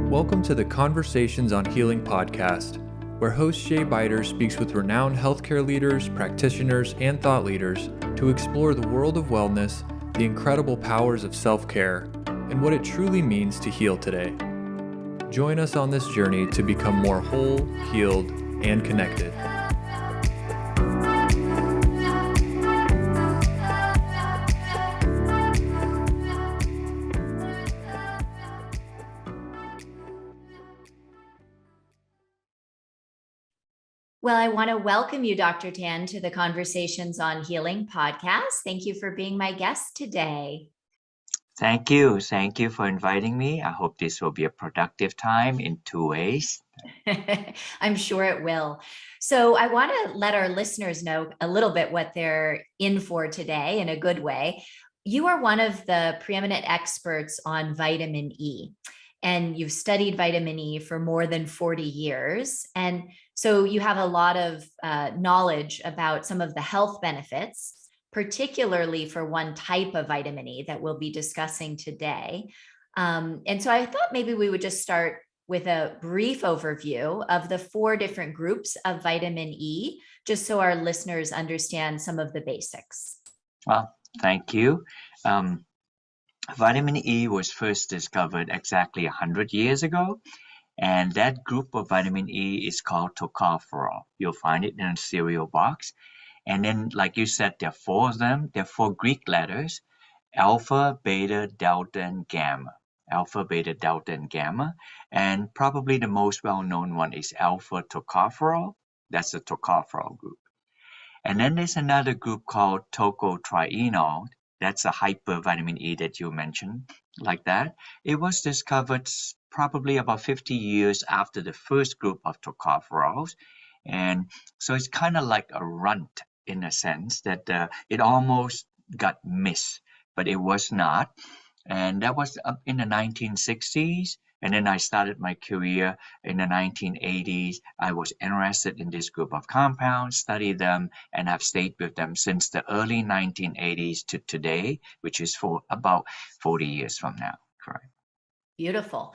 Welcome to the Conversations on Healing podcast, where host Shay Biter speaks with renowned healthcare leaders, practitioners, and thought leaders to explore the world of wellness, the incredible powers of self-care, and what it truly means to heal today. Join us on this journey to become more whole, healed, and connected. Well, I want to welcome you, Dr. Tan, to the Conversations on Healing podcast. Thank you for being my guest today. Thank you. Thank you for inviting me. I hope this will be a productive time in two ways. I'm sure it will. So I want to let our listeners know a little bit what they're in for today in a good way. You are one of the preeminent experts on vitamin E, and you've studied vitamin E for more than 40 years. And so you have a lot of knowledge about some of the health benefits, particularly for one type of vitamin E that we'll be discussing today. And so I thought maybe we would just start with a brief overview of the 4 different groups of vitamin E, just so our listeners understand some of the basics. Well, thank you. Vitamin E was first discovered exactly 100 years ago, and that group of vitamin E is called tocopherol. You'll find it in a cereal box. And then, like you said, there are 4 of them. There are 4 Greek letters: alpha, beta, delta, and gamma. Alpha, beta, delta, and gamma. And probably the most well-known one is alpha tocopherol. That's the tocopherol group. And then there's another group called tocotrienol. That's a hypervitamin E that you mentioned, like that. It was discovered probably about 50 years after the first group of tocopherols. And so it's kind of like a runt in a sense that it almost got missed, but it was not. And that was up in the 1960s. And then I started my career in the 1980s. I was interested in this group of compounds, studied them, and I've stayed with them since the early 1980s to today, which is for about 40 years from now. Correct. Beautiful.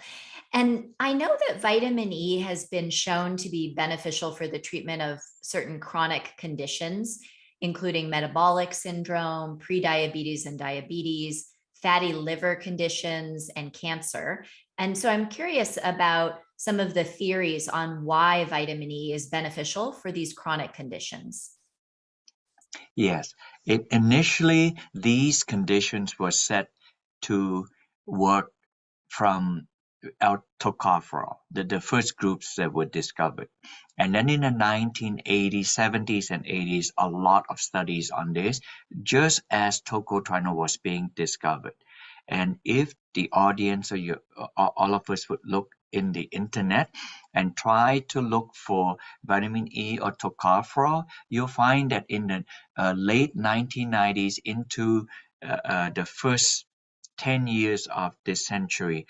And I know that vitamin E has been shown to be beneficial for the treatment of certain chronic conditions, including metabolic syndrome, prediabetes and diabetes, fatty liver conditions, and cancer. And so I'm curious about some of the theories on why vitamin E is beneficial for these chronic conditions. Yes, initially these conditions were set to work from tocopherol, the first groups that were discovered. And then in the 1980s, 70s, and 80s, a lot of studies on this, just as tocotrienol was being discovered. And if the audience or all of us would look in the internet and try to look for vitamin E or tocopherol, you'll find that in the late 1990s into the first 10 years of this century,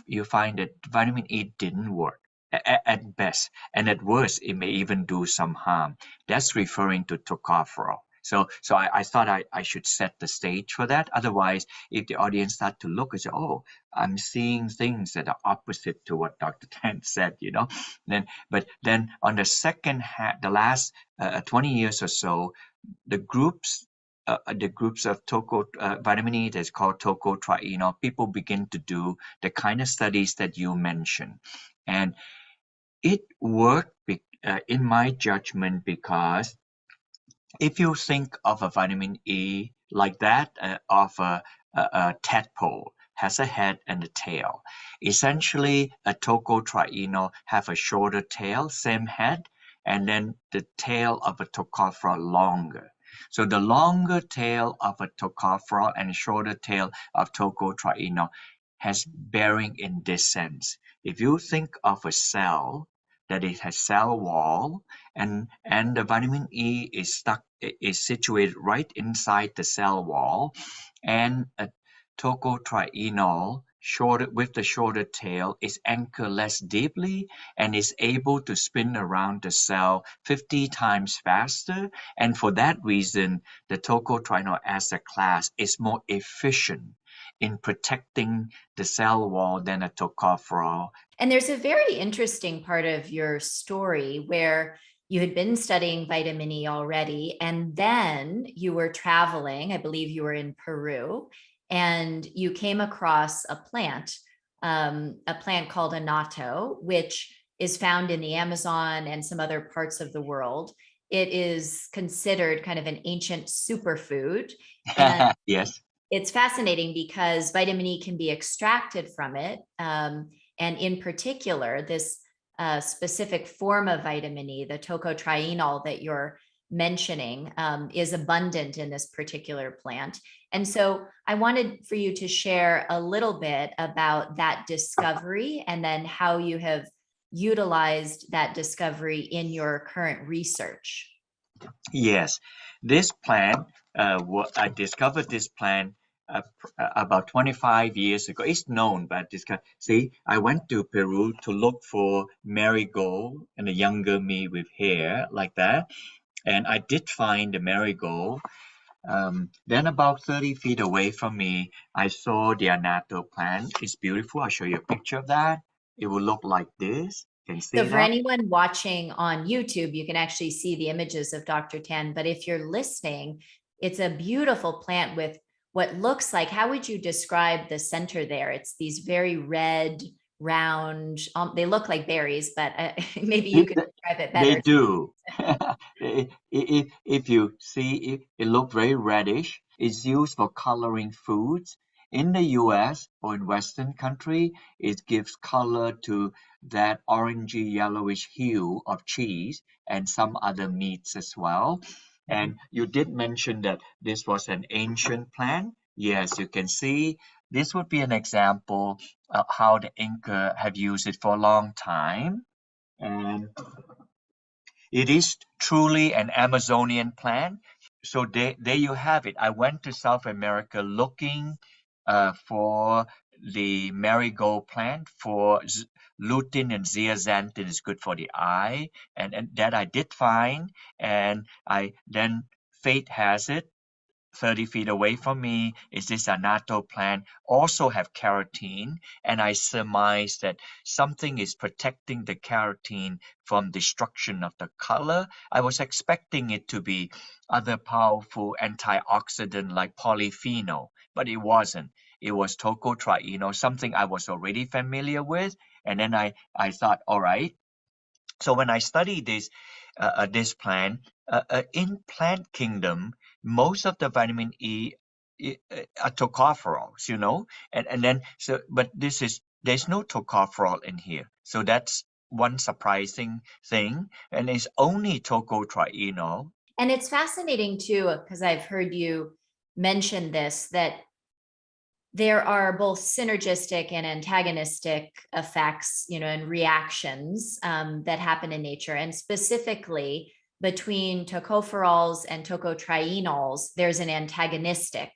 you find that vitamin E didn't work at best, and at worst, it may even do some harm. That's referring to tocopherol. So I thought I should set the stage for that. Otherwise, if the audience start to look and say, "Oh, I'm seeing things that are opposite to what Dr. Tan said," but then on the second half, the last 20 years or so, the groups of vitamin E that's called tocotrienol, people begin to do the kind of studies that you mentioned. And it worked, in my judgment, because if you think of a vitamin E like that, of a tadpole, has a head and a tail. Essentially, a tocotrienol have a shorter tail, same head, and then the tail of a tocopherol longer. So the longer tail of a tocopherol and shorter tail of tocotrienol has bearing in this sense. If you think of a cell, that it has cell wall, and the vitamin E is situated right inside the cell wall, and a tocotrienol with the shorter tail is anchored less deeply and is able to spin around the cell 50 times faster. And for that reason, the tocotrienol as a class is more efficient in protecting the cell wall than a tocopherol. And there's a very interesting part of your story where you had been studying vitamin E already, and then you were traveling. I believe you were in Peru, and you came across a plant called annatto, which is found in the Amazon and some other parts of the world. It is considered kind of an ancient superfood. And Yes. it's fascinating because vitamin E can be extracted from it. And in particular, this specific form of vitamin E, the tocotrienol that you're mentioning, is abundant in this particular plant. And so I wanted for you to share a little bit about that discovery and then how you have utilized that discovery in your current research. Yes, this plant, I discovered this plant about 25 years ago. It's known, but see, I went to Peru to look for marigold and a younger me with hair like that. And I did find the marigold. Then about 30 feet away from me, I saw the annatto plant. It's beautiful. I'll show you a picture of that. It will look like this. Can you see So for that? anyone watching on YouTube, you can actually see the images of Dr. Tan. But if you're listening, it's a beautiful plant with what looks like, how would you describe the center there? It's these very red, round, they look like berries, but maybe you could describe it They better. do. If you see it looks very reddish. It's used for coloring foods. In the US or in Western country, it gives color to that orangey yellowish hue of cheese and some other meats as well. And you did mention that this was an ancient plant. Yes, you can see this would be an example of how the Inca have used it for a long time. And it is truly an Amazonian plant. So there you have it. I went to South America looking for the marigold plant for lutein and zeaxanthin is good for the eye, and that I did find. And I then fate has it 30 feet away from me is this annatto plant, also have carotene, and I surmise that something is protecting the carotene from destruction of the color. I was expecting it to be other powerful antioxidant like polyphenol, but it wasn't. It was tocotrienol, something I was already familiar with, and then I thought, all right. So when I studied this plant, in plant kingdom, most of the vitamin E are tocopherols, and then but there's no tocopherol in here, so that's one surprising thing, and it's only tocotrienol. And it's fascinating too, because I've heard you mention this, that there are both synergistic and antagonistic effects, and reactions that happen in nature. And specifically between tocopherols and tocotrienols, there's an antagonistic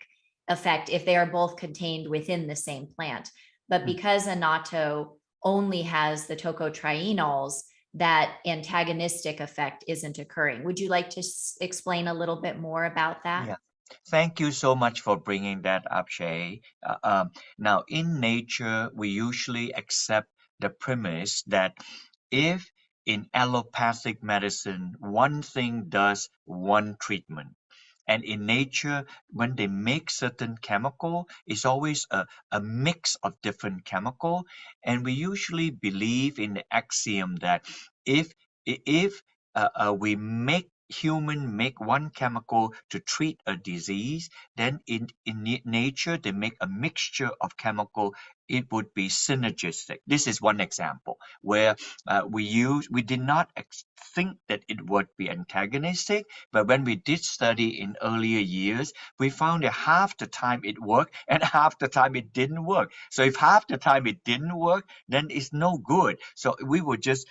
effect if they are both contained within the same plant. But because annatto only has the tocotrienols, that antagonistic effect isn't occurring. Would you like to explain a little bit more about that? Yeah. Thank you so much for bringing that up, Shay. Now, in nature, we usually accept the premise that if in allopathic medicine, one thing does one treatment, and in nature, when they make certain chemical, it's always a mix of different chemical, and we usually believe in the axiom that if we make one chemical to treat a disease, then in nature they make a mixture of chemical. It would be synergistic. This is one example where we did not think that it would be antagonistic, but when we did study in earlier years, we found that half the time it worked and half the time it didn't work. So if half the time it didn't work, then it's no good. So we were just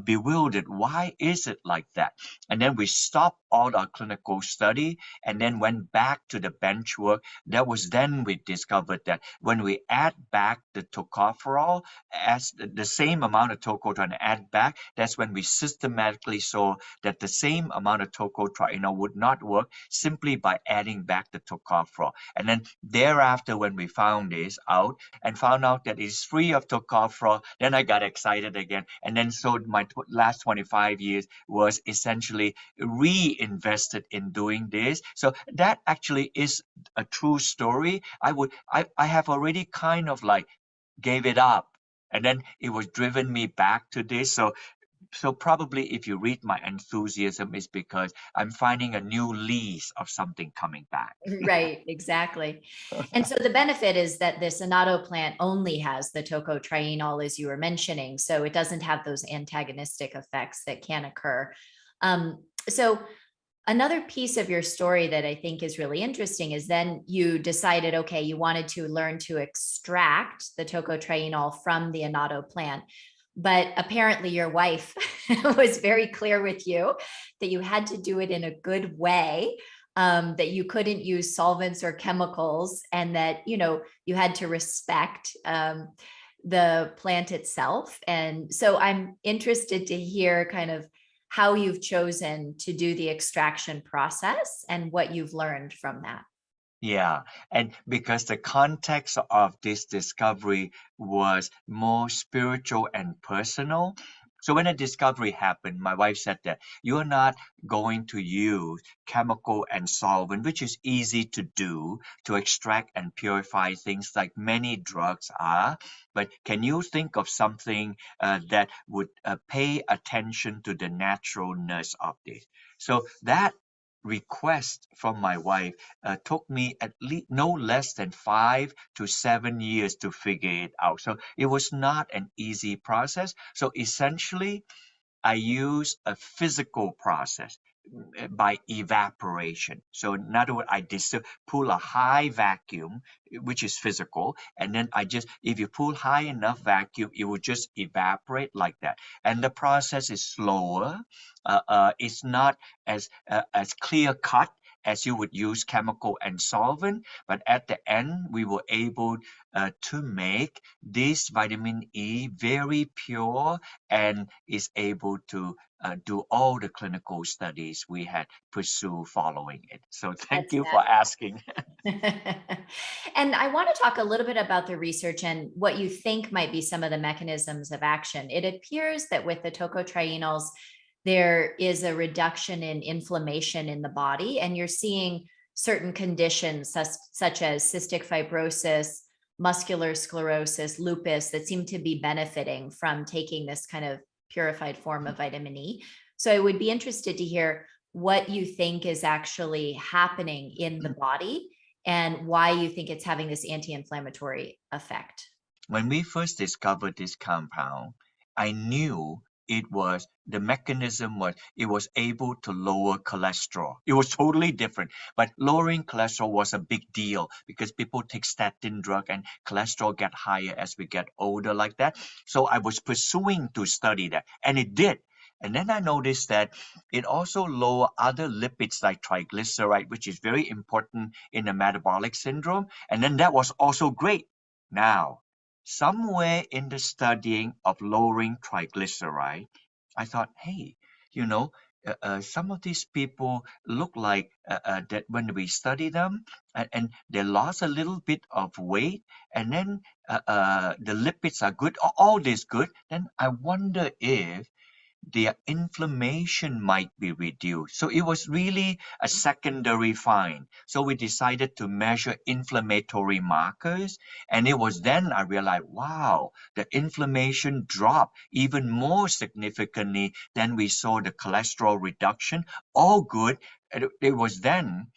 bewildered. Why is it like that? And then we stopped all our clinical study and then went back to the bench work. That was then we discovered that when we add back the tocopherol as the same amount of tocotrienol add back, that's when we systematically saw that the same amount of tocotrienol would not work simply by adding back the tocopherol. And then thereafter, when we found this out and found out that it's free of tocopherol, then I got excited again. And then so my last 25 years was essentially reinvested in doing this. So that actually is a true story. I have already kind of like gave it up. And then it was driven me back to this. So probably if you read my enthusiasm is because I'm finding a new lease of something coming back. Right, exactly. And so the benefit is that this annatto plant only has the tocotrienol, as you were mentioning, so it doesn't have those antagonistic effects that can occur. So another piece of your story that I think is really interesting is then you decided, okay, you wanted to learn to extract the tocotrienol from the annatto plant. But apparently your wife was very clear with you that you had to do it in a good way, that you couldn't use solvents or chemicals, and that, you had to respect the plant itself. And so I'm interested to hear kind of how you've chosen to do the extraction process and what you've learned from that. Yeah, and because the context of this discovery was more spiritual and personal. So when the discovery happened, my wife said that you're not going to use chemical and solvent, which is easy to do to extract and purify things like many drugs are. But can you think of something that would pay attention to the naturalness of this? So that request from my wife took me at least no less than 5 to 7 years to figure it out. So it was not an easy process. So essentially, I use a physical process by evaporation. So in other words, I pull a high vacuum, which is physical, and then if you pull high enough vacuum, it will just evaporate like that. And the process is slower. It's not as clear cut as you would use chemical and solvent, but at the end, we were able to make this vitamin E very pure and is able to do all the clinical studies we had pursued following it. So thank That's you for asking. And I want to talk a little bit about the research and what you think might be some of the mechanisms of action. It appears that with the tocotrienols, there is a reduction in inflammation in the body, and you're seeing certain conditions such as cystic fibrosis, muscular sclerosis, lupus, that seem to be benefiting from taking this kind of purified form of vitamin E. So I would be interested to hear what you think is actually happening in the body and why you think it's having this anti-inflammatory effect. When we first discovered this compound, I knew the mechanism was it was able to lower cholesterol. It was totally different, but lowering cholesterol was a big deal because people take statin drug and cholesterol get higher as we get older like that. So I was pursuing to study that, and it did. And then I noticed that it also lower other lipids like triglyceride, which is very important in the metabolic syndrome. And then that was also great. Now, somewhere in the studying of lowering triglyceride, I thought, hey, some of these people look like that when we study them and they lost a little bit of weight and then the lipids are good, all this good, then I wonder if their inflammation might be reduced. So it was really a secondary find. So we decided to measure inflammatory markers. And it was then I realized, wow, the inflammation dropped even more significantly than we saw the cholesterol reduction. All good. It was then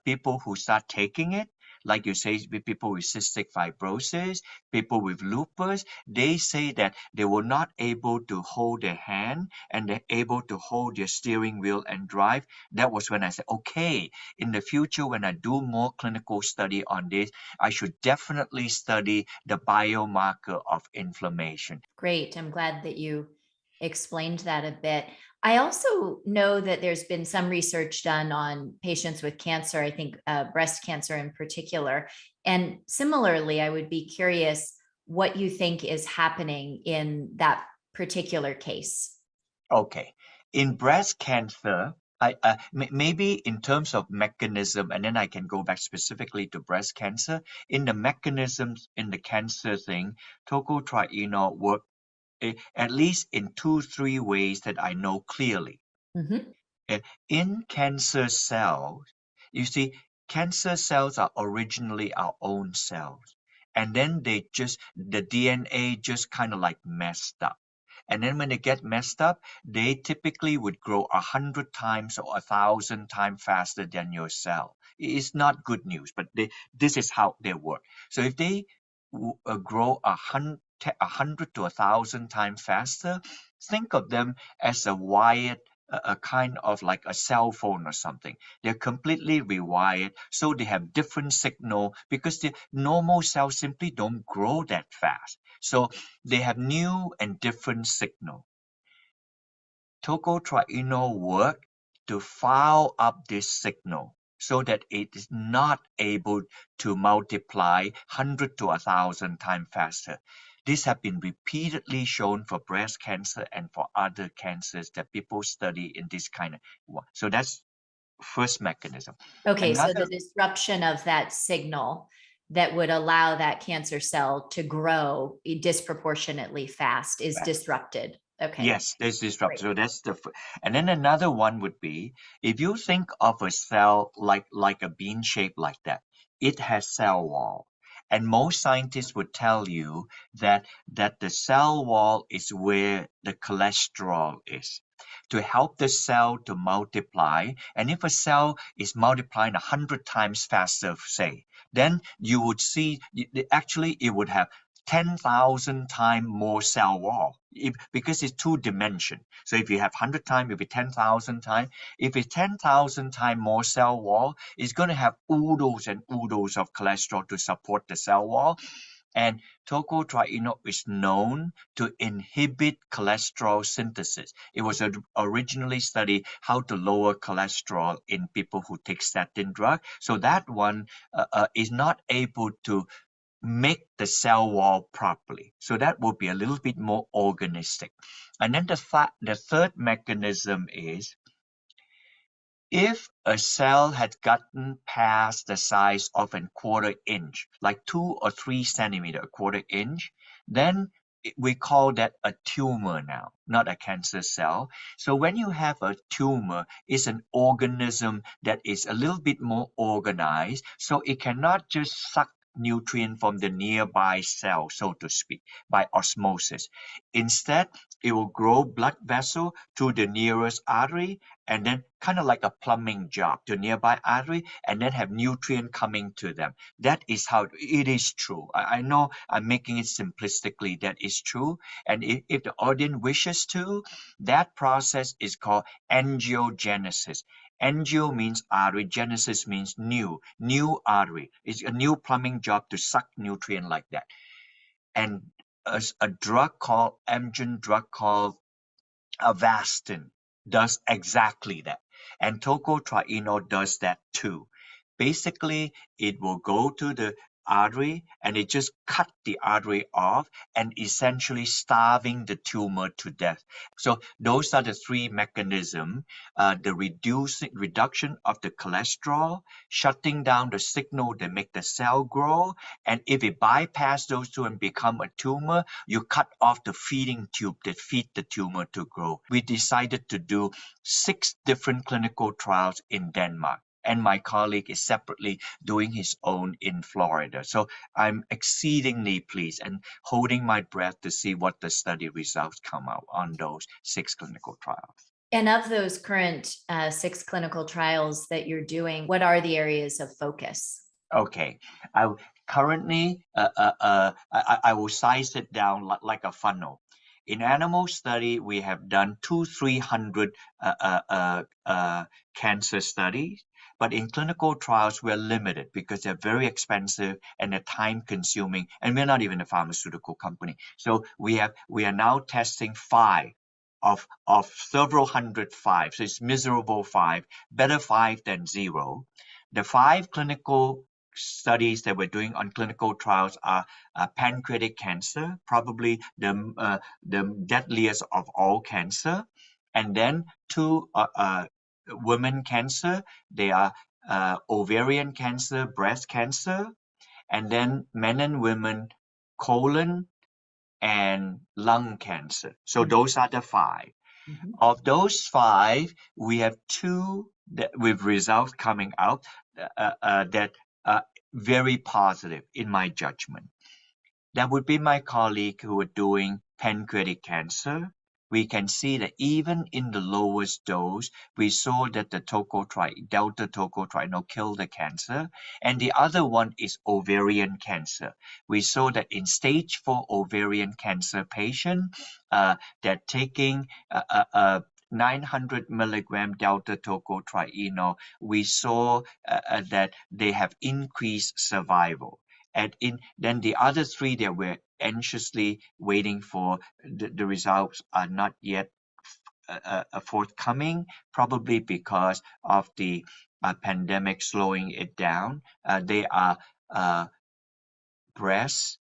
people who start taking it, like you say, with people with cystic fibrosis, people with lupus, they say that they were not able to hold their hand and they're able to hold their steering wheel and drive. That was when I said, okay, in the future, when I do more clinical study on this, I should definitely study the biomarker of inflammation. Great. I'm glad that you explained that a bit. I also know that there's been some research done on patients with cancer, I think breast cancer in particular. And similarly, I would be curious what you think is happening in that particular case. Okay. In breast cancer, maybe in terms of mechanism, and then I can go back specifically to breast cancer. In the mechanisms in the cancer thing, tocotrienol work at least in 2, 3 ways that I know clearly. Mhm. In cancer cells, you see, cancer cells are originally our own cells. And then the DNA just kind of like messed up. And then when they get messed up, they typically would grow 100 times or 1,000 times faster than your cell. It's not good news, but this is how they work. So if they grow 100 to 1,000 times faster, think of them as a wired a kind of like a cell phone or something. They're completely rewired, so they have different signal because the normal cells simply don't grow that fast. So they have new and different signal. Tocotrienol work to foul up this signal so that it is not able to multiply 100 to 1,000 times faster. This has been repeatedly shown for breast cancer and for other cancers that people study in this kind of one. So that's first mechanism. Okay, so the Another disruption of that signal that would allow that cancer cell to grow disproportionately fast is disrupted. Okay, Yes, there's disruption. great. So that's and then another one would be if you think of a cell like a bean shape like that, it has cell wall. And most scientists would tell you that the cell wall is where the cholesterol is to help the cell to multiply. And if a cell is multiplying 100 times faster, say, then you would see actually it would have 10,000 times more cell wall because it's two dimension. So if you have 100 times, it'll be 10,000 times. If it's 10,000 times more cell wall, it's going to have oodles and oodles of cholesterol to support the cell wall. And tocotrienol is known to inhibit cholesterol synthesis. It was originally studied how to lower cholesterol in people who take statin drug. So that one is not able to make the cell wall properly. So that will be a little bit more organistic. And then the third mechanism is if a cell had gotten past the size of a quarter inch, like 2 or 3 centimeter, a quarter inch, then we call that a tumor now, not a cancer cell. So when you have a tumor, it's an organism that is a little bit more organized, so it cannot just suck nutrient from the nearby cell, so to speak, by osmosis. Instead, it will grow blood vessel to the nearest artery and then kind of like a plumbing job to nearby artery and then have nutrient coming to them. That is how it is true. I know I'm making it simplistically. That is true. And if the audience wishes to, that process is called angiogenesis. Angio means artery, genesis means new artery. It's a new plumbing job to suck nutrient like that. And a drug called Amgen drug called Avastin does exactly that. And tocotrienol does that too. Basically, it will go to the artery and it just cut the artery off and essentially starving the tumor to death. So those are the three mechanisms: the reduction of the cholesterol, shutting down the signal that make the cell grow, and if it bypass those two and become a tumor, you cut off the feeding tube that feed the tumor to grow. We decided to do 6 different clinical trials in Denmark. And my colleague is separately doing his own in Florida. So I'm exceedingly pleased and holding my breath to see what the study results come out on those 6 clinical trials. And of those current 6 clinical trials that you're doing, what are the areas of focus? Okay, currently I will size it down like a funnel. In animal study, we have done 200-300 cancer studies, but in clinical trials, we're limited because they're very expensive and they're time consuming, and we're not even a pharmaceutical company. So we are now testing 5 of several hundred five. So it's miserable five, better five than zero. The 5 clinical studies that we're doing on clinical trials are pancreatic cancer, probably the deadliest of all cancer, and then 2 women cancer. They are ovarian cancer, breast cancer, and then men and women colon and lung cancer. So those are the 5. Mhm. Of those 5, we have 2 that with results coming out that are very positive in my judgment. That would be my colleague who are doing pancreatic cancer. We can see that even in the lowest dose, we saw that the delta tocotrienol killed the cancer. And the other one is ovarian cancer. We saw that in stage 4 ovarian cancer patient, they're taking 900 milligram delta tocotrienol. We saw that they have increased survival. Then the other 3 that we're anxiously waiting for, the results are not yet forthcoming, probably because of the pandemic slowing it down. They are breast,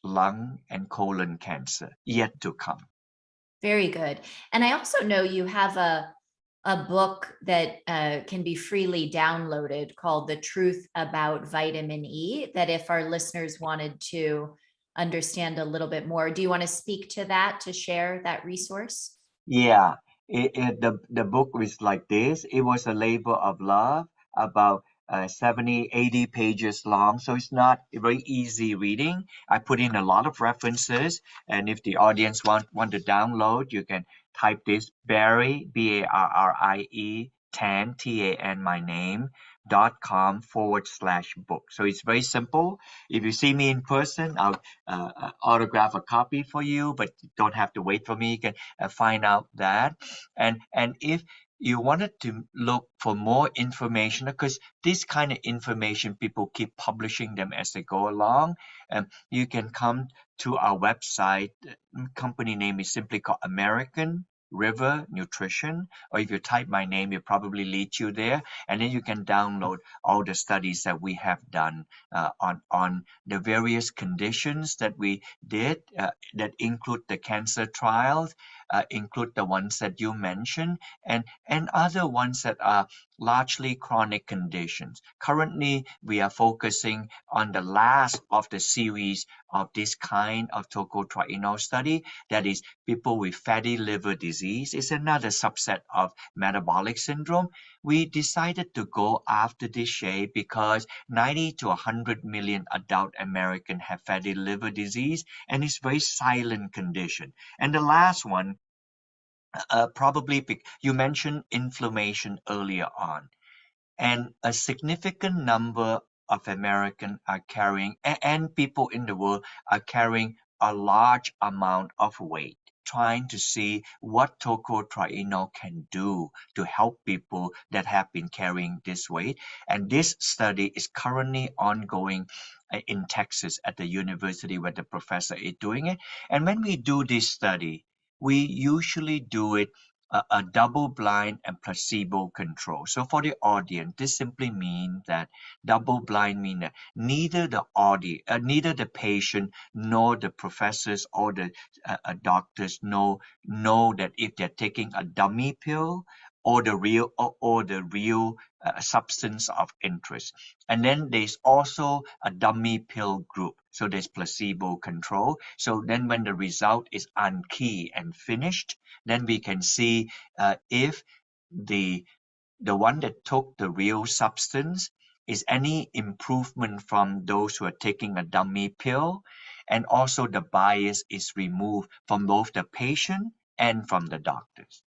lung, and colon cancer yet to come. Very good. And I also know you have a book that can be freely downloaded called The Truth About Vitamin E, that if our listeners wanted to understand a little bit more, do you want to speak to that, to share that resource? Yeah, the book was like this. It was a labor of love, about 70, 80 pages long. So it's not very easy reading. I put in a lot of references. And if the audience want to download, you can type this Barrie, Barrie, Tan, my name, .com/book. So it's very simple. If you see me in person, I'll autograph a copy for you, but you don't have to wait for me. You can find out that. And if you wanted to look for more information, because this kind of information, people keep publishing them as they go along, you can come to our website. Company name is simply called American River Nutrition, or if you type my name, it probably leads you there, and then you can download all the studies that we have done on the various conditions that we did, that include the cancer trials, include the ones that you mentioned, and other ones that are largely chronic conditions. Currently, we are focusing on the last of the series of this kind of tocotrienol study, that is people with fatty liver disease. It's another subset of metabolic syndrome. We decided to go after this shade because 90 to 100 million adult Americans have fatty liver disease, and it's a very silent condition. And the last one, probably you mentioned inflammation earlier on, and a significant number of Americans are carrying, and people in the world are carrying a large amount of weight, trying to see what tocotrienol can do to help people that have been carrying this weight. And this study is currently ongoing in Texas at the university where the professor is doing it. And when we do this study, we usually do it a double blind and placebo control. So for the audience, this simply means that double blind means that neither the patient nor the professors or the doctors know that if they're taking a dummy pill or the real substance of interest. And then there's also a dummy pill group. So there's placebo control. So then when the result is unkey and finished, then we can see if the one that took the real substance is any improvement from those who are taking a dummy pill, and also the bias is removed from both the patient and from the doctors.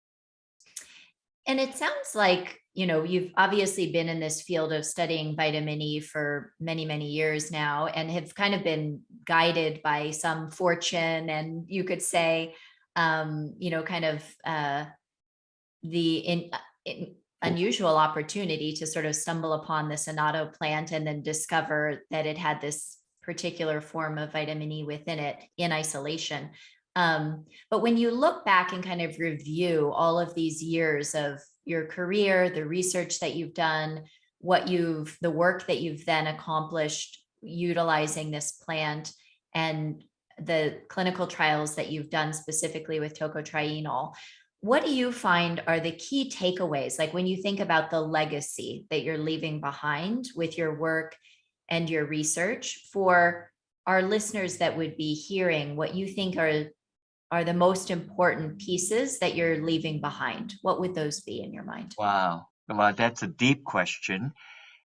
And it sounds like, you've obviously been in this field of studying vitamin E for many, many years now, and have kind of been guided by some fortune, and you could say, kind of the unusual opportunity to sort of stumble upon this annatto plant and then discover that it had this particular form of vitamin E within it in isolation. But when you look back and kind of review all of these years of your career, the research that you've done, the work that you've then accomplished utilizing this plant, and the clinical trials that you've done specifically with tocotrienol, what do you find are the key takeaways? Like when you think about the legacy that you're leaving behind with your work and your research, for our listeners that would be hearing, what you think are the most important pieces that you're leaving behind? What would those be in your mind? Wow. Well, that's a deep question.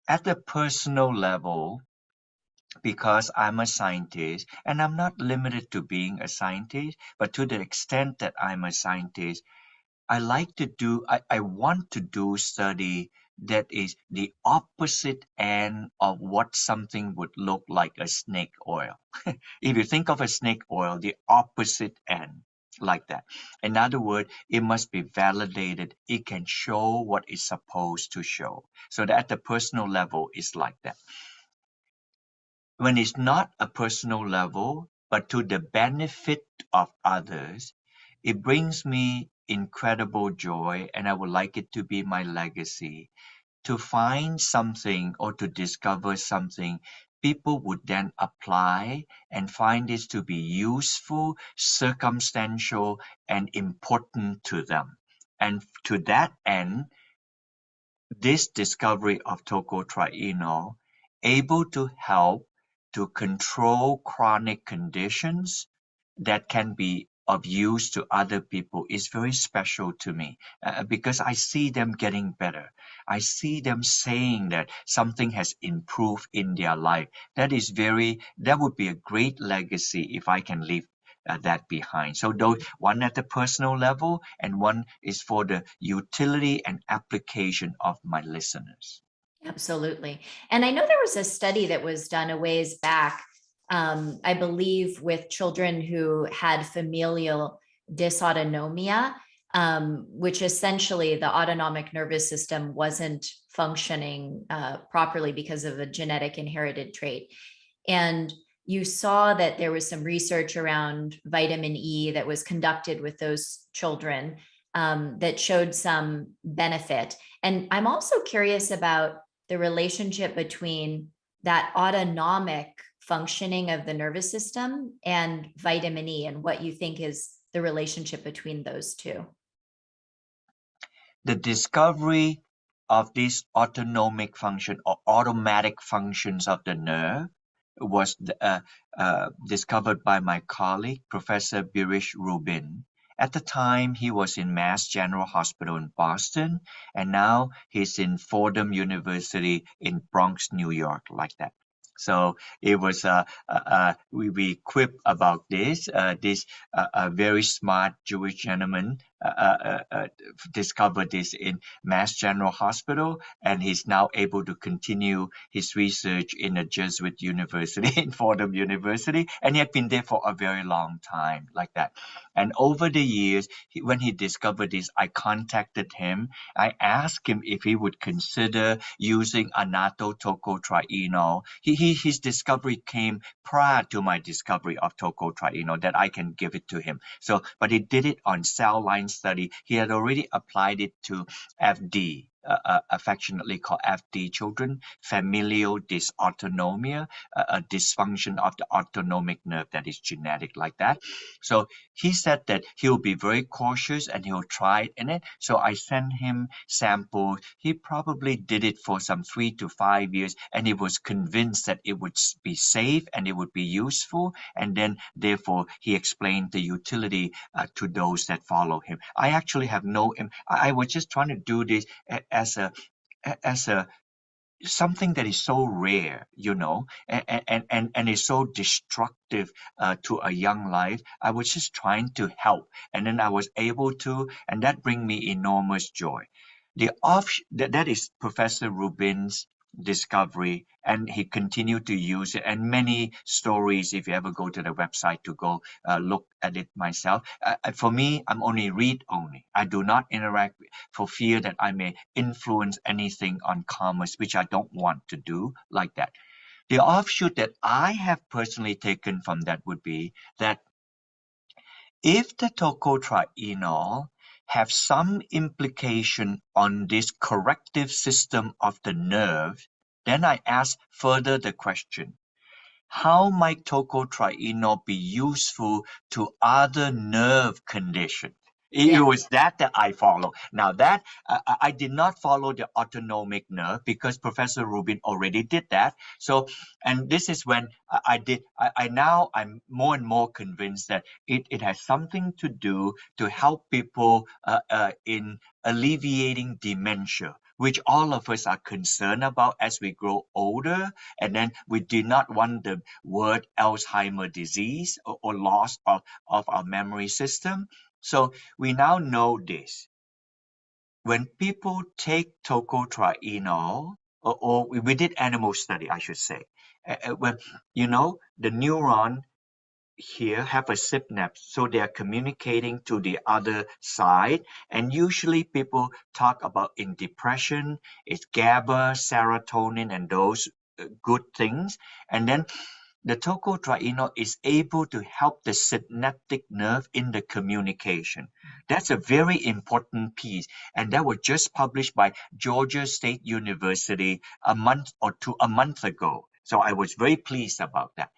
At the personal level, because I'm a scientist, and I'm not limited to being a scientist, but to the extent that I'm a scientist, I want to do study that is the opposite end of what something would look like a snake oil. If you think of a snake oil, the opposite end, like that. In other words, it must be validated. It can show what it's supposed to show. So that at the personal level, it's like that. When it's not a personal level, but to the benefit of others, it brings me incredible joy, and I would like it to be my legacy to find something or to discover something people would then apply and find this to be useful, circumstantial, and important to them. And to that end, this discovery of tocotrienol able to help to control chronic conditions that can be of use to other people is very special to me, because I see them getting better. I see them saying that something has improved in their life. That would be a great legacy if I can leave that behind. So those, one at the personal level and one is for the utility and application of my listeners. Absolutely. And I know there was a study that was done a ways back, I believe, with children who had familial dysautonomia, which essentially the autonomic nervous system wasn't functioning properly because of a genetic inherited trait. And you saw that there was some research around vitamin E that was conducted with those children, that showed some benefit. And I'm also curious about the relationship between that autonomic functioning of the nervous system and vitamin E, and what you think is the relationship between those two. The discovery of this autonomic function or automatic functions of the nerve was discovered by my colleague, Professor Barrie Rubin. At the time, he was in Mass General Hospital in Boston, and now he's in Fordham University in Bronx, New York, like that. So it was we quip about this. This very smart Jewish gentleman discovered this in Mass General Hospital, and he's now able to continue his research in a Jesuit university in Fordham University, and he had been there for a very long time, like that. And over the years, when he discovered this, I contacted him. I asked him if he would consider using annatto tocotrienol. His discovery came prior to my discovery of tocotrienol, that I can give it to him. So, but he did it on cell line study. He had already applied it to FD, affectionately called FD children, familial dysautonomia, a dysfunction of the autonomic nerve that is genetic, like that. So he said that he'll be very cautious and he'll try it in it. So I sent him samples. He probably did it for some 3 to 5 years, and he was convinced that it would be safe and it would be useful. And then, therefore, he explained the utility to those that follow him. I actually have I was just trying to do this as a something that is so rare, and is so destructive to a young life. I was just trying to help, and then I was able to, and that bring me enormous joy. That is Professor Rubin's discovery, and he continued to use it, and many stories, if you ever go to the website to go look at it myself. For me, I'm only read only. I do not interact for fear that I may influence anything on commerce, which I don't want to do, like that. The offshoot that I have personally taken from that would be that If the tocotrienol have some implication on this corrective system of the nerve, then I ask further the question, how might tocotrienol be useful to other nerve conditions? It Yeah. was that I follow. Now that I did not follow the autonomic nerve because Professor Rubin already did that. So, and this is when I did. I now I'm more and more convinced that it has something to do to help people in alleviating dementia, which all of us are concerned about as we grow older, and then we do not want the word Alzheimer disease or loss of our memory system. So we now know this. When people take tocotrienol, or we did animal study, I should say, when the neuron here have a synapse, so they are communicating to the other side. And usually people talk about in depression, it's GABA, serotonin, and those good things. And then the tocotrienol is able to help the synaptic nerve in the communication. That's a very important piece, and that was just published by Georgia State University a month ago. So I was very pleased about that.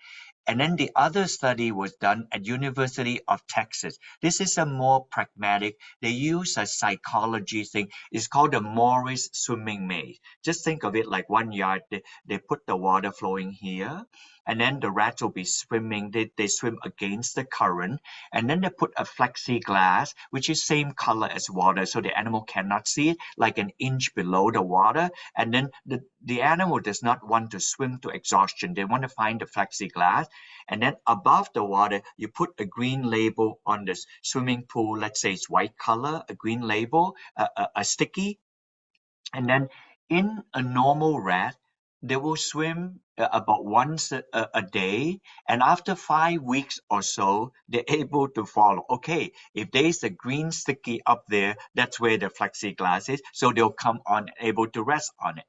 And then the other study was done at University of Texas. This is a more pragmatic. They use a psychology thing. It's called the Morris swimming maze. Just think of it like 1 yard. They put the water flowing here, and then the rats will be swimming. They swim against the current, and then they put a plexiglass, which is same color as water, so the animal cannot see it, like an inch below the water. And then the animal does not want to swim to exhaustion. They want to find the plexiglass. And then above the water, you put a green label on the swimming pool. Let's say it's white color, a green label, a sticky. And then in a normal rat, they will swim about once a day. And after 5 weeks or so, they're able to follow. Okay, if there's a green sticky up there, that's where the plexiglass is. So they'll come on, able to rest on it.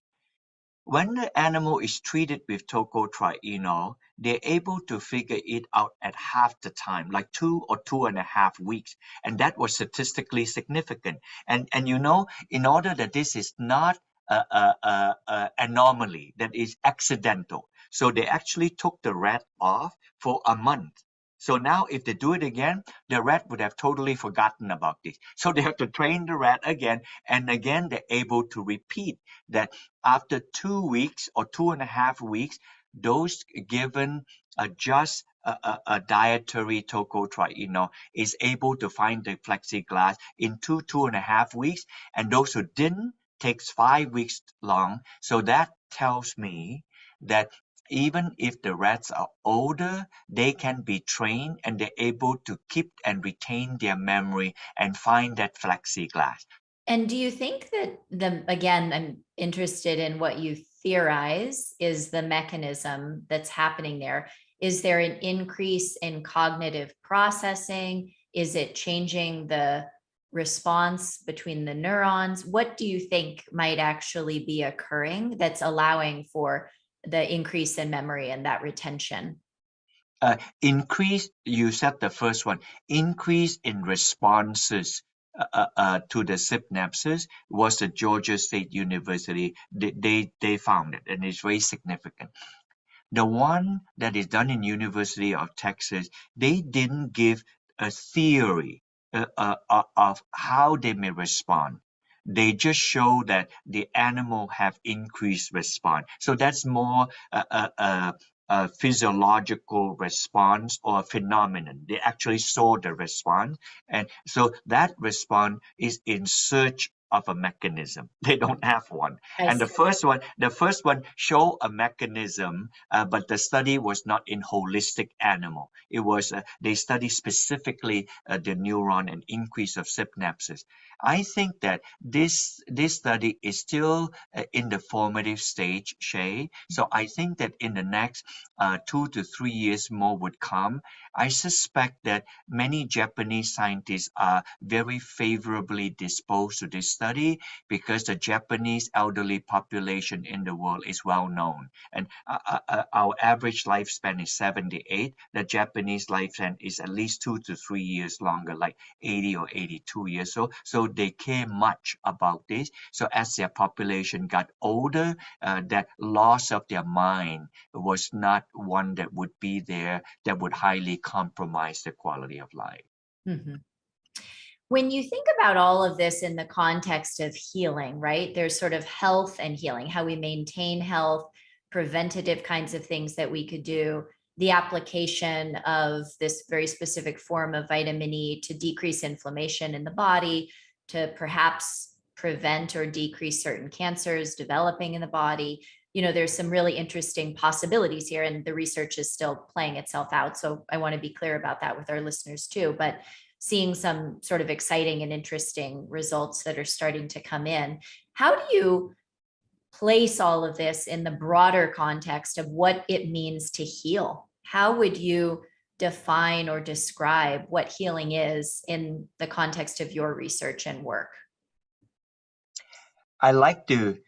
When the animal is treated with tocotrienol, they're able to figure it out at half the time, like 2 or 2.5 weeks. And that was statistically significant. And in order that this is not a anomaly, that is accidental. So they actually took the rat off for a month. So now if they do it again, the rat would have totally forgotten about this. So they have to train the rat again, and again they're able to repeat that. After 2 weeks or 2.5 weeks, those given just a dietary tocotrienol is able to find the plexiglass in 2.5 weeks, and those who didn't takes 5 weeks long. So that tells me that even if the rats are older, they can be trained and they're able to keep and retain their memory and find that plexiglass. And do you think that again, I'm interested in what you theorize is the mechanism that's happening there. Is there an increase in cognitive processing? Is it changing the response between the neurons? What do you think might actually be occurring that's allowing for the increase in memory and that retention? You said the first one, increase in responses to the synapses was the Georgia State University. They found it, and it's very significant. The one that is done in University of Texas, they didn't give a theory of how they may respond. They just show that the animal have increased response. So that's more a physiological response or a phenomenon. They actually saw the response. And so that response is in search of a mechanism. They don't have one. I And see. the first one show a mechanism, but the study was not in holistic animal. It was they studied specifically the neuron and increase of synapses. I think that this study is still in the formative stage, Shay. So I think that in the next 2 to 3 years more would come. I suspect that many Japanese scientists are very favorably disposed to this study because the Japanese elderly population in the world is well known. And our average lifespan is 78. The Japanese lifespan is at least 2 to 3 years longer, like 80 or 82 years. So they care much about this. So as their population got older, that loss of their mind was not one that would be there that would highly compromise the quality of life. Mhm. When you think about all of this in the context of healing, right? There's sort of health and healing, how we maintain health, preventative kinds of things that we could do, the application of this very specific form of vitamin E to decrease inflammation in the body, to perhaps prevent or decrease certain cancers developing in the body. There's some really interesting possibilities here, and the research is still playing itself out. So I want to be clear about that with our listeners too. But seeing some sort of exciting and interesting results that are starting to come in. How do you place all of this in the broader context of what it means to heal? How would you define or describe what healing is in the context of your research and work? I like to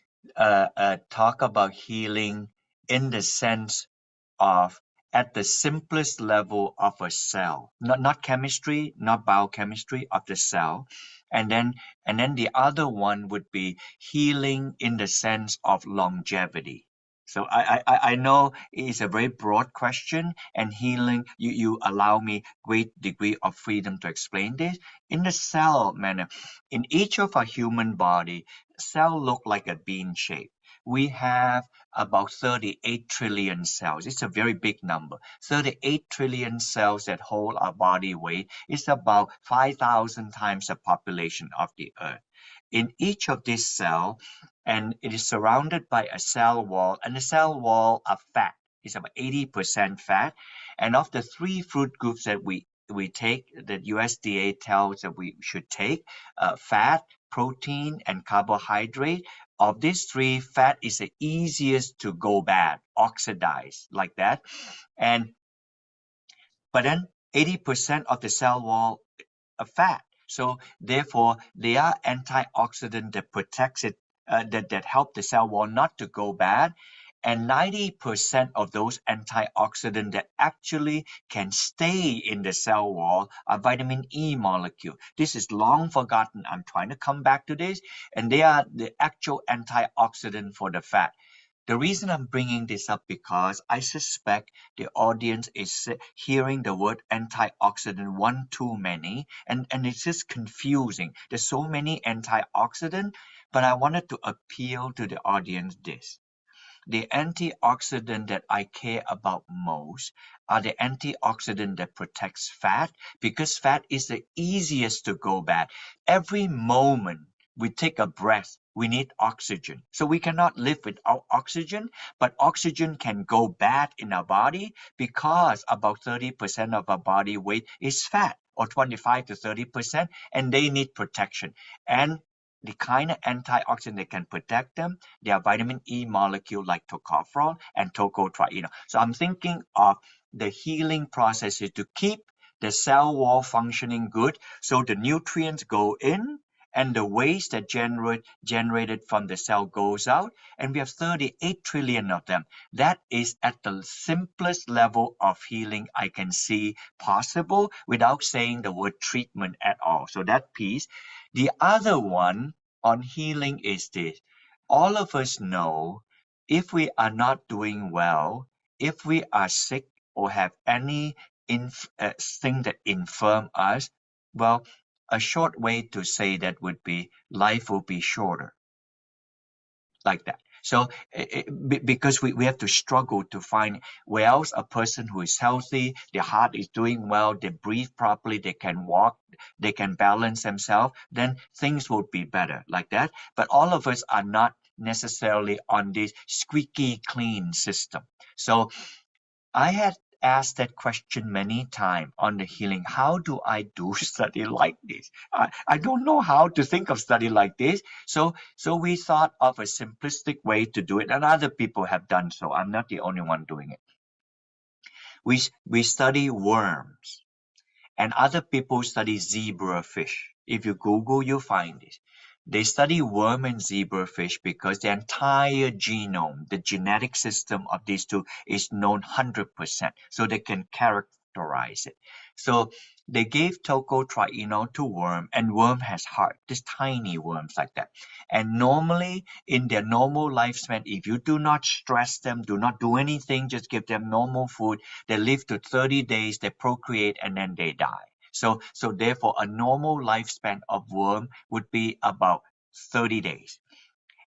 talk about healing in the sense of at the simplest level of a cell, not chemistry, not biochemistry of the cell. And then the other one would be healing in the sense of longevity. So I know it's a very broad question, and healing, you allow me great degree of freedom to explain this. In the cell manner, in each of our human body, cell look like a bean shape. We have about 38 trillion cells. It's a very big number. 38 trillion cells that hold our body weight is about 5,000 times the population of the Earth. In each of these cells, and it is surrounded by a cell wall, and the cell wall of fat is about 80% fat. And of the three food groups that we take, that USDA tells that we should take, fat, protein, and carbohydrate. Of these three, fat is the easiest to go bad, oxidize like that. But then 80% of the cell wall are fat. So therefore, they are antioxidant that protects it, that help the cell wall not to go bad. And 90% of those antioxidants that actually can stay in the cell wall are vitamin E molecule. This is long forgotten. I'm trying to come back to this. And they are the actual antioxidant for the fat. The reason I'm bringing this up because I suspect the audience is hearing the word antioxidant one too many, and it's just confusing. There's so many antioxidants, but I wanted to appeal to the audience this. The antioxidant that I care about most are the antioxidant that protects fat, because fat is the easiest to go bad. Every moment we take a breath, we need oxygen. So we cannot live without oxygen, but oxygen can go bad in our body because about 30% of our body weight is fat, or 25 to 30%, and they need protection. And the kind of antioxidant that can protect them, they are vitamin E molecule like tocopherol and tocotrienol. So I'm thinking of the healing processes to keep the cell wall functioning good, so the nutrients go in and the waste that generated from the cell goes out, and we have 38 trillion of them. That is at the simplest level of healing I can see possible without saying the word treatment at all. So that piece. The other one on healing is this. All of us know if we are not doing well, if we are sick or have any thing that infirm us, well, a short way to say that would be life will be shorter, like that. So because we have to struggle to find where else a person who is healthy, their heart is doing well, they breathe properly, they can walk, they can balance themselves, then things will be better like that. But all of us are not necessarily on this squeaky clean system. So I had asked that question many times on the healing. How do I do study like this? I don't know how to think of study like this. So we thought of a simplistic way to do it, and other people have done so. I'm not the only one doing it. We study worms, and other people study zebrafish. If you Google, you'll find this. They study worm and zebrafish because the entire genome, the genetic system of these two is known 100%, so they can characterize it. So they gave tocotrienol to worm, and worm has heart, these tiny worms like that. And normally, in their normal lifespan, if you do not stress them, do not do anything, just give them normal food, they live to 30 days, they procreate, and then they die. So therefore, a normal lifespan of worm would be about 30 days.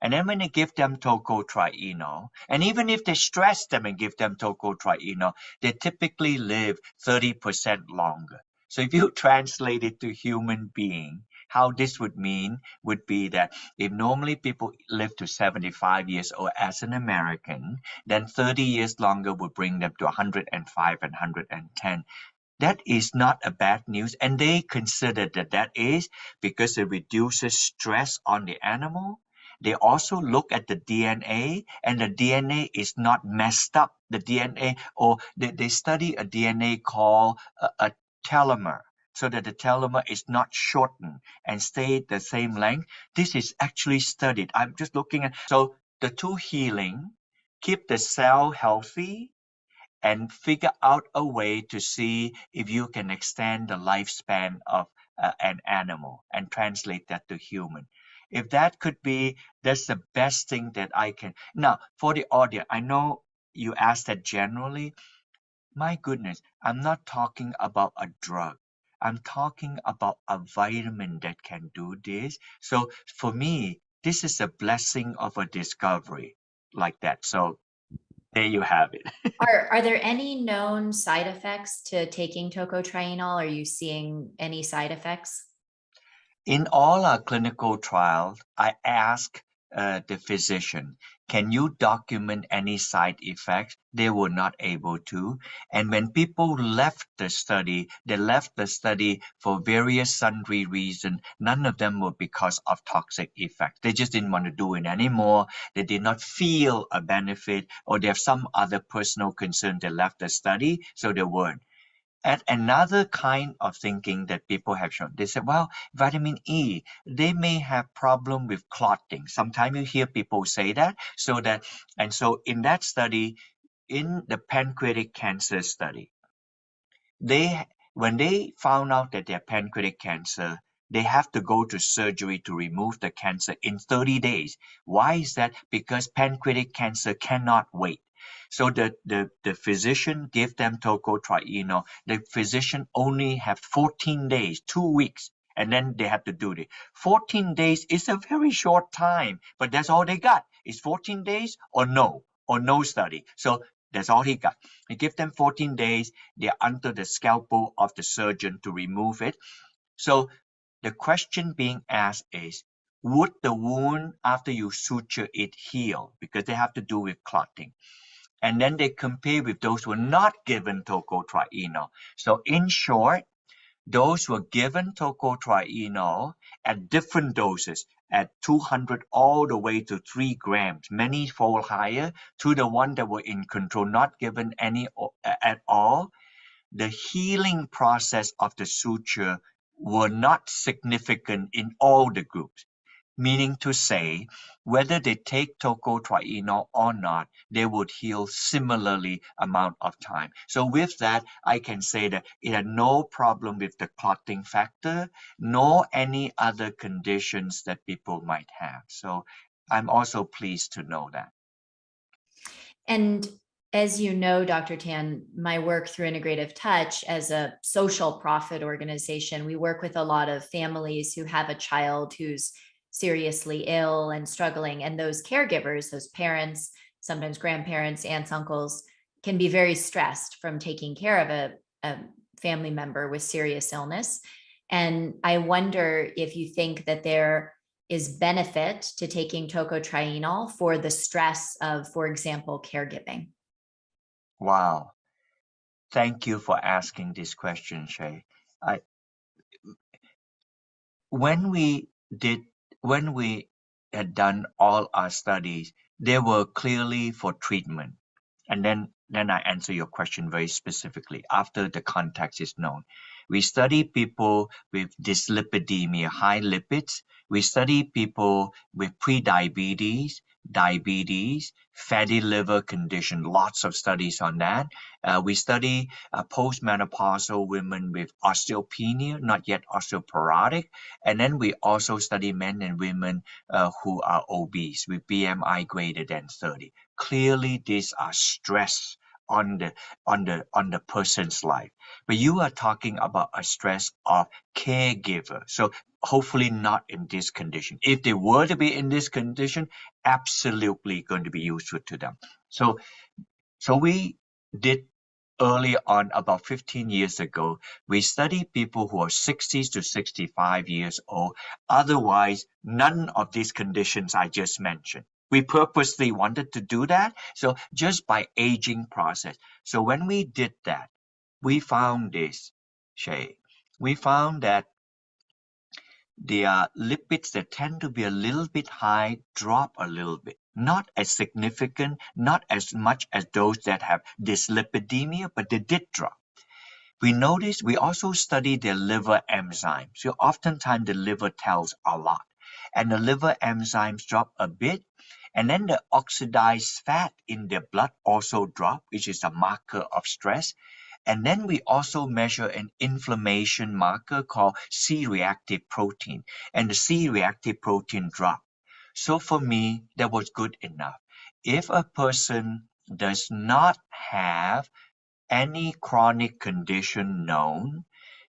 And then when they give them tocotrienol, and even if they stress them and give them tocotrienol, they typically live 30% longer. So if you translate it to human being, how this would mean would be that if normally people live to 75 years old as an American, then 30 years longer would bring them to 105 and 110. That is not a bad news, and they consider that that is because it reduces stress on the animal. They also look at the DNA, and the DNA is not messed up. The DNA, or they study a DNA called a telomere, so that the telomere is not shortened and stay the same length. This is actually studied. I'm just looking at, so the two healing keep the cell healthy and figure out a way to see if you can extend the lifespan of an animal and translate that to human. If that could be, that's the best thing that I can. Now, for the audience, I know you asked that generally. My goodness, I'm not talking about a drug. I'm talking about a vitamin that can do this. So for me, this is a blessing of a discovery like that. So there you have it. Are there any known side effects to taking tocotrienol? Are you seeing any side effects? In all our clinical trials, I ask the physician, can you document any side effects? They were not able to. And when people left the study, they left the study for various sundry reasons. None of them were because of toxic effects. They just didn't want to do it anymore. They did not feel a benefit, or they have some other personal concern. They left the study, so they weren't. And another kind of thinking that people have shown, they said, well, vitamin E, they may have problem with clotting. Sometimes you hear people say that. So in that study, in the pancreatic cancer study, they when they found out that they have pancreatic cancer, they have to go to surgery to remove the cancer in 30 days. Why is that? Because pancreatic cancer cannot wait. So the physician gave them tocotrienol. The physician only have 14 days, 2 weeks, and then they have to do it. 14 days is a very short time, but that's all they got. Is 14 days or no study. So that's all he got. He gave them 14 days. They're under the scalpel of the surgeon to remove it. So the question being asked is, would the wound after you suture it heal? Because they have to do with clotting. And then they compare with those who were not given tocotrienol. So in short, those were given tocotrienol at different doses, at 200 all the way to 3 grams, many fold higher, to the one that were in control, not given any at all. The healing process of the suture were not significant in all the groups. Meaning to say, whether they take tocotrienol or not, they would heal similarly amount of time. So with that, I can say that it had no problem with the clotting factor, nor any other conditions that people might have. So I'm also pleased to know that. And as you know, Dr. Tan, my work through Integrative Touch as a social profit organization, we work with a lot of families who have a child who's seriously ill and struggling. And those caregivers, those parents, sometimes grandparents, aunts, uncles, can be very stressed from taking care of a family member with serious illness. And I wonder if you think that there is benefit to taking tocotrienol for the stress of, for example, caregiving. Wow. Thank you for asking this question, Shay. When we had done all our studies, they were clearly for treatment. And then I answer your question very specifically after the context is known. We study people with dyslipidemia, high lipids, We study people with pre-diabetes, diabetes, fatty liver condition, lots of studies on that. We study postmenopausal women with osteopenia, not yet osteoporotic. And then we also study men and women who are obese with BMI greater than 30. Clearly, these are stress on the person's life. But you are talking about a stress of caregiver. So hopefully not in this condition. If they were to be in this condition, absolutely going to be useful to them. So we did early on, about 15 years ago, we studied people who are 60 to 65 years old. Otherwise, none of these conditions I just mentioned. We purposely wanted to do that. So just by aging process. So when we did that, we found this, Shay. We found that their lipids that tend to be a little bit high drop a little bit. Not as significant, not as much as those that have dyslipidemia, but they did drop. We noticed, we also studied their liver enzymes. So oftentimes the liver tells a lot. And the liver enzymes drop a bit. And then the oxidized fat in their blood also drop, which is a marker of stress. And then we also measure an inflammation marker called C-reactive protein. And the C-reactive protein dropped. So for me, that was good enough. If a person does not have any chronic condition known,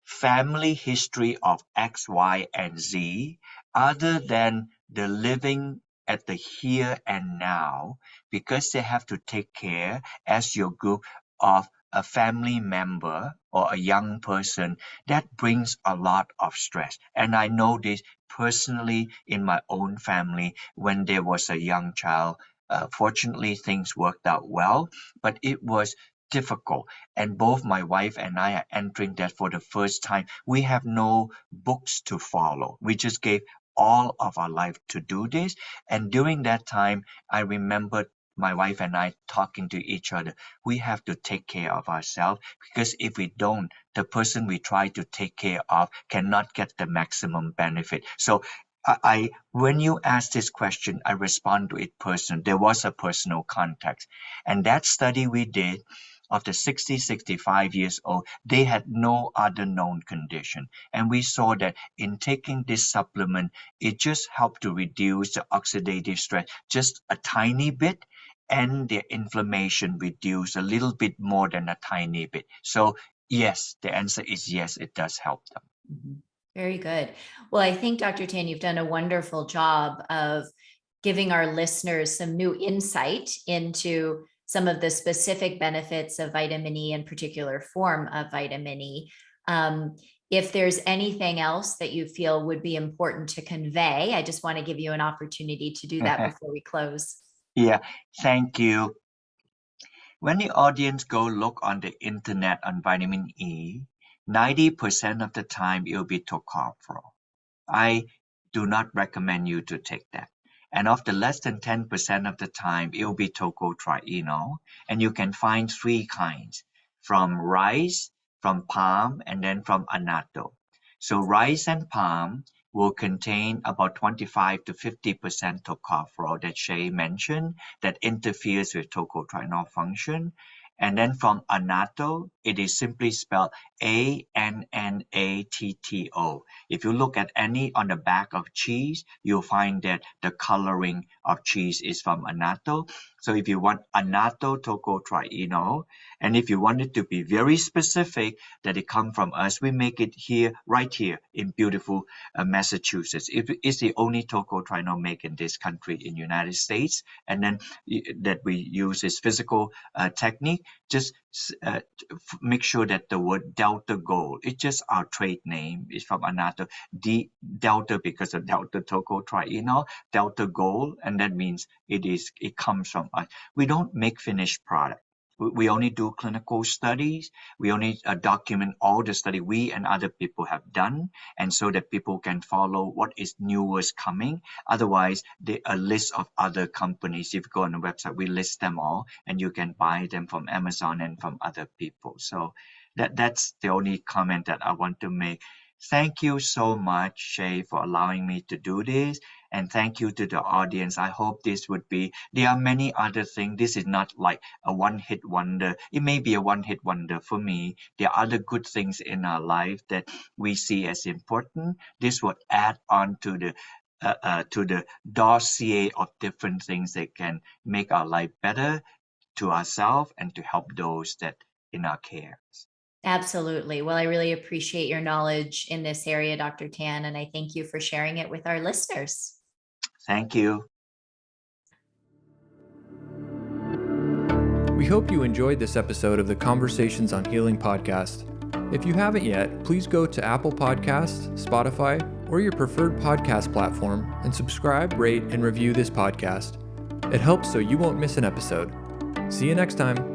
family history of X, Y, and Z, other than the living at the here and now, because they have to take care as your group of a family member or a young person, that brings a lot of stress. And I know this personally in my own family when there was a young child. Fortunately, things worked out well, but it was difficult. And both my wife and I are entering that for the first time. We have no books to follow. We just gave all of our life to do this. And during that time, I remembered my wife and I talking to each other. We have to take care of ourselves, because if we don't, the person we try to take care of cannot get the maximum benefit. So when you ask this question, I respond to it personally. There was a personal context. And that study we did of the 60, 65 years old, they had no other known condition. And we saw that in taking this supplement, it just helped to reduce the oxidative stress just a tiny bit, and their inflammation reduced a little bit more than a tiny bit. So yes, the answer is yes, it does help them. Mhm. Very good. Well, I think, Dr. Tan, you've done a wonderful job of giving our listeners some new insight into some of the specific benefits of vitamin E, in particular form of vitamin E. If there's anything else that you feel would be important to convey, I just want to give you an opportunity to do that before we close. Yeah, thank you. When the audience go look on the internet on vitamin E, 90% of the time it will be tocopherol. I do not recommend you to take that. And of the less than 10% of the time, it will be tocotrienol. And you can find three kinds: from rice, from palm, and then from annatto. So rice and palm will contain about 25 to 50% tocopherol that Shay mentioned that interferes with tocotrienol function. And then from annatto, it is simply spelled ANNATTO. If you look at any on the back of cheese, you'll find that the coloring of cheese is from annatto. So if you want annatto tocotrienol, and if you want it to be very specific that it come from us, we make it here, right here in beautiful Massachusetts. It's the only tocotrienol made in this country in United States. And then that we use is physical technique. Just make sure that the word Delta Gold, it's just our trade name, is from annatto. The Delta because of Delta tocotrienol, Delta Gold, and that means it comes from us. We don't make finished product. We only do clinical studies. We only document all the study we and other people have done, and so that people can follow what is newest coming. Otherwise, a list of other companies, if you go on the website, we list them all, and you can buy them from Amazon and from other people. So that's the only comment that I want to make. Thank you so much, Shay, for allowing me to do this. And thank you to the audience. I hope this would be, there are many other things. This is not like a one-hit wonder. It may be a one-hit wonder for me. There are other good things in our life that we see as important. This would add on to the dossier of different things that can make our life better to ourselves and to help those that in our care. Absolutely. Well, I really appreciate your knowledge in this area, Dr. Tan, and I thank you for sharing it with our listeners. Thank you. We hope you enjoyed this episode of the Conversations on Healing podcast. If you haven't yet, please go to Apple Podcasts, Spotify, or your preferred podcast platform and subscribe, rate, and review this podcast. It helps so you won't miss an episode. See you next time.